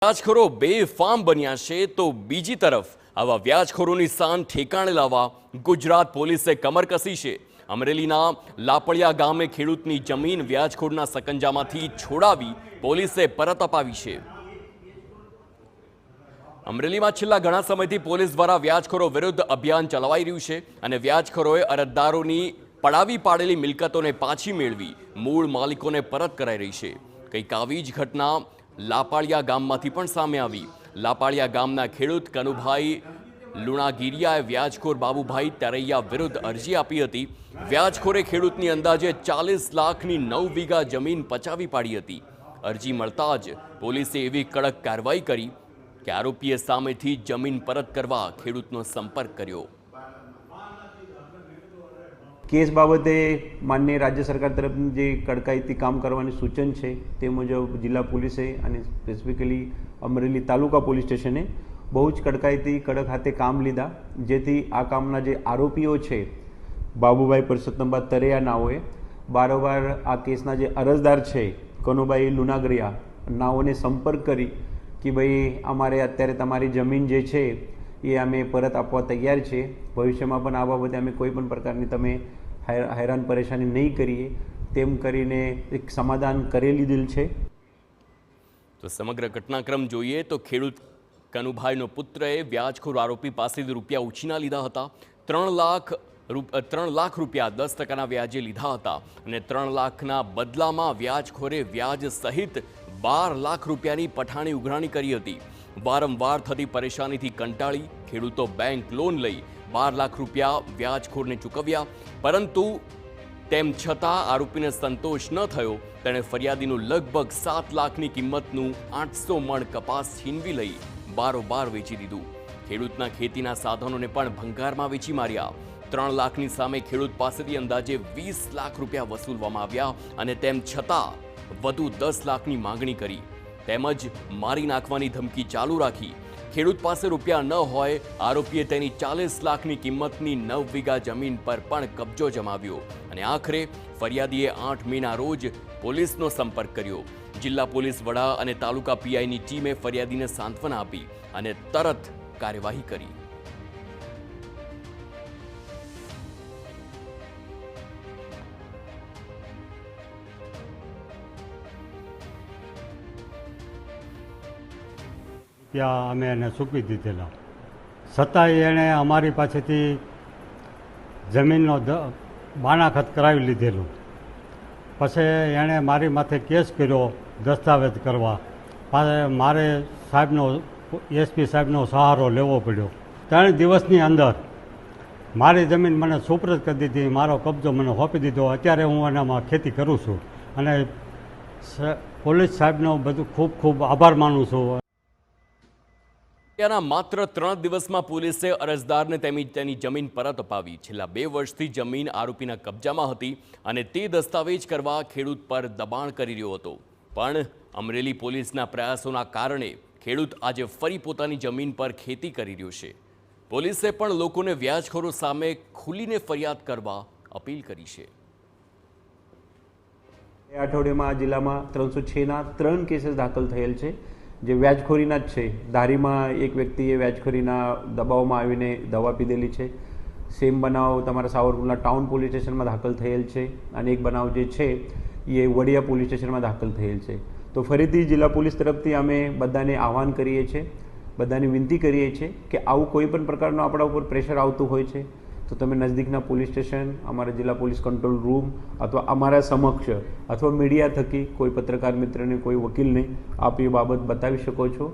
વ્યાજખોરો બેફામ બન્યા છે તો બીજી તરફ આવા વ્યાજખોરોની શાન ઠેકાણે લાવવા ગુજરાત પોલીસે કમર કસી છે। અમરેલીના લાપડિયા ગામે ખેડૂતની જમીન વ્યાજખોરના સકંજામાંથી છોડાવી પોલીસે પરત અપાવી છે। અમરેલીમાં છેલ્લા ઘણા સમયથી પોલીસ દ્વારા વ્યાજખોરો વિરુદ્ધ અભિયાન ચલાવાઈ રહ્યું છે અને વ્યાજખોરોએ અરજદારોની પડાવી પાડેલી મિલકતોને પાછી મેળવી મૂળ માલિકોને પરત કરાઈ રહી છે। કંઈક આવી જ ઘટના લાપાળિયા ગામમાંથી પણ સામે આવી। લાપાળિયા ગામના ખેડૂત કનુભાઈ લુણાગીરિયાએ વ્યાજખોર બાબુભાઈ તરૈયા વિરુદ્ધ અરજી આપી હતી। વ્યાજખોરે ખેડૂતની અંદાજે 40 લાખની 9 વીઘા જમીન પચાવી પાડી હતી। અરજી મળતા જ પોલીસે એવી કડક કાર્યવાહી કરી કે આરોપીએ સામેથી જમીન પરત કરવા ખેડૂતનો સંપર્ક કર્યો। કેસ બાબતે માનનીય રાજ્ય સરકાર તરફની જે કડકાઈથી કામ કરવાની સૂચન છે તે મુજબ જિલ્લા પોલીસે અને સ્પેસિફિકલી અમરેલી તાલુકા પોલીસ સ્ટેશને બહુ જ કડકાઈથી કડક હાથે કામ લીધા, જેથી આ કામના જે આરોપીઓ છે બાબુભાઈ પરસોત્તમબા તરૈયા નાઓએ બારોબાર આ કેસના જે અરજદાર છે કનુભાઈ લુણાગરિયા નાઓને સંપર્ક કરી કે ભાઈ અમારે અત્યારે તમારી જમીન જે છે એ અમે પરત આપવા તૈયાર છે, ભવિષ્યમાં પણ આ બાબતે અમે કોઈ પણ પ્રકારની તમે હેરાન પરેશાની નહીં કરીએ તેમ કરીને એક સમાધાન કરી લીધેલ છે। તો સમગ્ર ઘટનાક્રમ જોઈએ તો ખેડૂત કનુભાઈનો પુત્રએ વ્યાજખોર આરોપી પાસેથી રૂપિયા ઉછીના લીધા હતા। 3 લાખ રૂપિયા 10% વ્યાજે લીધા હતા અને 3 લાખના બદલામાં વ્યાજખોરે વ્યાજ સહિત 12 લાખ રૂપિયાની પઠાણી ઉઘરાણી કરી હતી। વારંવાર થતી પરેશાનીથી કંટાળી ખેડૂતો બેંક લોન લઈ 12 લાખ રૂપિયા વ્યાજખોરને ચૂકવ્યા, પરંતુ તેમ છતાં આરોપીને સંતોષ ન થયો। તેણે ફરિયાદીનું લગભગ 7 લાખની કિંમતનું 800 મણ કપાસ છીનવી લઈ બારોબાર વેચી દીધું। ખેડૂતના ખેતીના સાધનોને પણ ભંગારમાં વેચી માર્યા। 3 લાખની સામે ખેડૂત પાસેથી અંદાજે 20 લાખ રૂપિયા વસૂલવામાં આવ્યા અને તેમ છતાં વધુ 10 લાખની માંગણી કરી તેમજ મારી નાખવાની ધમકી ચાલુ રાખી। ખેડૂત પાસે રૂપિયા ન હોય આરોપીએ તેની 40 લાખની કિંમતની 9 વીઘા જમીન પર પણ કબજો જમાવ્યો અને આખરે ફરિયાદીએ 8 મેના રોજ પોલીસનો સંપર્ક કર્યો। જિલ્લા પોલીસ વડા અને તાલુકા પીઆઈની ટીમે ફરિયાદીને સાંત્વના આપી અને તરત કાર્યવાહી કરી। ત્યાં અમે એને ચૂકવી દીધેલા, છતાંય એણે અમારી પાસેથી જમીનનો બાણાખત કરાવી લીધેલું। પછી એણે મારી માથે કેસ કર્યો દસ્તાવેજ કરવા, મારે સાહેબનો એસપી સાહેબનો સહારો લેવો પડ્યો। 3 દિવસની અંદર મારી જમીન મને સુપરત કરી દીધી, મારો કબજો મને સોંપી દીધો। અત્યારે હું એનામાં ખેતી કરું છું અને પોલીસ સાહેબનો બધું ખૂબ ખૂબ આભાર માનું છું। માત્ર 3 દિવસમાં પોલીસે અરજદારને તેની જમીન પરત અપાવી। છેલ્લા 2 વર્ષથી જમીન આરોપીના કબજામાં હતી અને તે દસ્તાવેજ કરવા ખેડૂત પર દબાણ કરી રહ્યો હતો, પણ અમરેલી પોલીસના પ્રયાસોના કારણે ખેડૂત આજે ફરી પોતાની જમીન પર ખેતી કરી રહ્યો છે। પોલીસે પણ લોકોને વ્યાજખોરો સામે ખુલીને ફરિયાદ કરવા અપીલ કરી છે। એ અઠવાડિયામાં જિલ્લામાં 306ના 3 કેસીસ દાખલ થયેલ છે જે વ્યાજખોરીના જ છે। ધારીમાં એક વ્યક્તિએ વ્યાજખોરીના દબાવમાં આવીને દવા પીધેલી છે। સેમ બનાવ તમારા સાવરકુંડલા ટાઉન પોલીસ સ્ટેશનમાં દાખલ થયેલ છે અને એક બનાવ જે છે એ વડિયા પોલીસ સ્ટેશનમાં દાખલ થયેલ છે। તો ફરીથી જિલ્લા પોલીસ તરફથી અમે બધાને આહવાન કરીએ છીએ, બધાને વિનંતી કરીએ છીએ કે આવું કોઈ પણ પ્રકારનું આપણા ઉપર પ્રેશર આવતું હોય છે તો તમે નજદીકના પોલીસ સ્ટેશન, અમારા જિલ્લા પોલીસ કંટ્રોલ રૂમ અથવા અમારા સમક્ષ અથવા મીડિયા થકી કોઈ પત્રકાર મિત્રને, કોઈ વકીલને આપ એ બાબત બતાવી શકો છો।